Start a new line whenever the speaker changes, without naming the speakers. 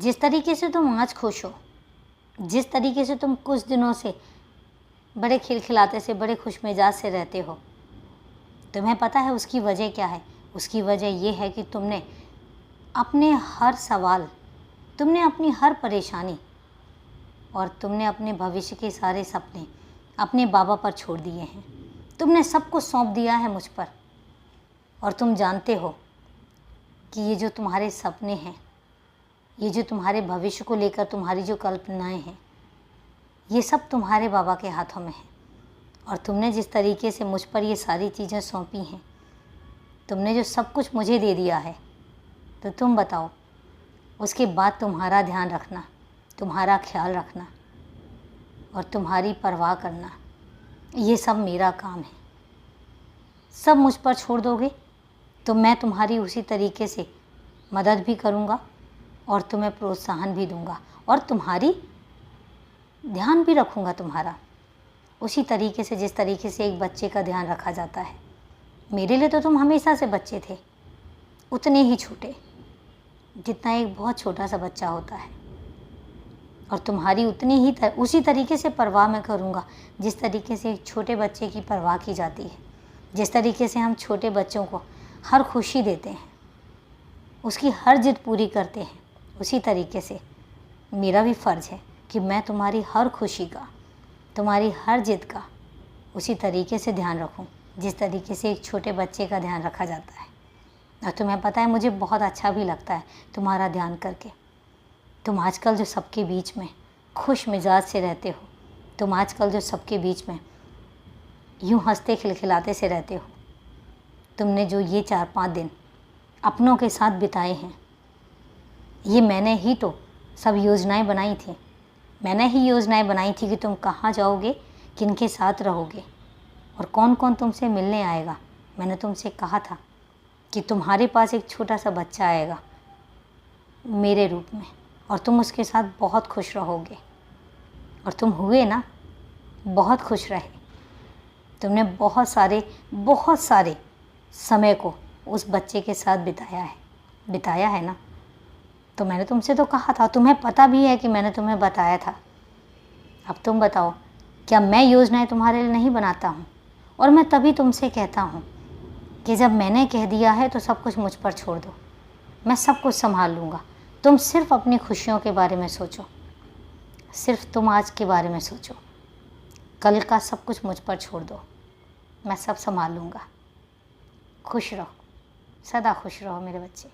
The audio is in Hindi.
जिस तरीके से तुम आज खुश हो, जिस तरीके से तुम कुछ दिनों से बड़े खिलखिलाते से, बड़े खुश मिजाज से रहते हो, तुम्हें पता है उसकी वजह क्या है? उसकी वजह ये है कि तुमने अपने हर सवाल, तुमने अपनी हर परेशानी और तुमने अपने भविष्य के सारे सपने अपने बाबा पर छोड़ दिए हैं। तुमने सब कुछ सौंप दिया है मुझ पर। और तुम जानते हो कि ये जो तुम्हारे सपने हैं, ये जो तुम्हारे भविष्य को लेकर तुम्हारी जो कल्पनाएं हैं, ये सब तुम्हारे बाबा के हाथों में है। और तुमने जिस तरीके से मुझ पर ये सारी चीज़ें सौंपी हैं, तुमने जो सब कुछ मुझे दे दिया है, तो तुम बताओ उसके बाद तुम्हारा ध्यान रखना, तुम्हारा ख्याल रखना और तुम्हारी परवाह करना, ये सब मेरा काम है। सब मुझ पर छोड़ दोगे तो मैं तुम्हारी उसी तरीके से मदद भी करूँगा और तुम्हें प्रोत्साहन भी दूँगा और तुम्हारी ध्यान भी रखूँगा तुम्हारा, उसी तरीके से जिस तरीके से एक बच्चे का ध्यान रखा जाता है। मेरे लिए तो तुम हमेशा से बच्चे थे, उतने ही छोटे जितना एक बहुत छोटा सा बच्चा होता है। और तुम्हारी उतनी ही उसी तरीके से परवाह मैं करूँगा जिस तरीके से एक छोटे बच्चे की परवाह की जाती है। जिस तरीके से हम छोटे बच्चों को हर खुशी देते हैं, उसकी हर जिद पूरी करते हैं, उसी तरीके से मेरा भी फ़र्ज़ है कि मैं तुम्हारी हर खुशी का, तुम्हारी हर जिद का उसी तरीके से ध्यान रखूं जिस तरीके से एक छोटे बच्चे का ध्यान रखा जाता है। और तुम्हें पता है मुझे बहुत अच्छा भी लगता है तुम्हारा ध्यान करके। तुम आजकल जो सबके बीच में खुश मिजाज से रहते हो, तुम आजकल जो सबके बीच में यूँ हंसते खिलखिलाते से रहते हो, तुमने जो ये 4-5 दिन अपनों के साथ बिताए हैं, ये मैंने ही तो सब योजनाएं बनाई थी। मैंने ही योजनाएं बनाई थी कि तुम कहाँ जाओगे, किनके साथ रहोगे और कौन कौन तुमसे मिलने आएगा। मैंने तुमसे कहा था कि तुम्हारे पास एक छोटा सा बच्चा आएगा मेरे रूप में और तुम उसके साथ बहुत खुश रहोगे। और तुम हुए ना, बहुत खुश रहे। तुमने बहुत सारे समय को उस बच्चे के साथ बिताया है ना। तो मैंने तुमसे तो कहा था, तुम्हें पता भी है कि मैंने तुम्हें बताया था। अब तुम बताओ, क्या मैं योजनाएं तुम्हारे लिए नहीं बनाता हूँ? और मैं तभी तुमसे कहता हूँ कि जब मैंने कह दिया है तो सब कुछ मुझ पर छोड़ दो, मैं सब कुछ संभाल लूँगा। तुम सिर्फ अपनी खुशियों के बारे में सोचो, सिर्फ तुम आज के बारे में सोचो, कल का सब कुछ मुझ पर छोड़ दो, मैं सब संभाल लूँगा। खुश रहो, सदा खुश रहो मेरे बच्चे।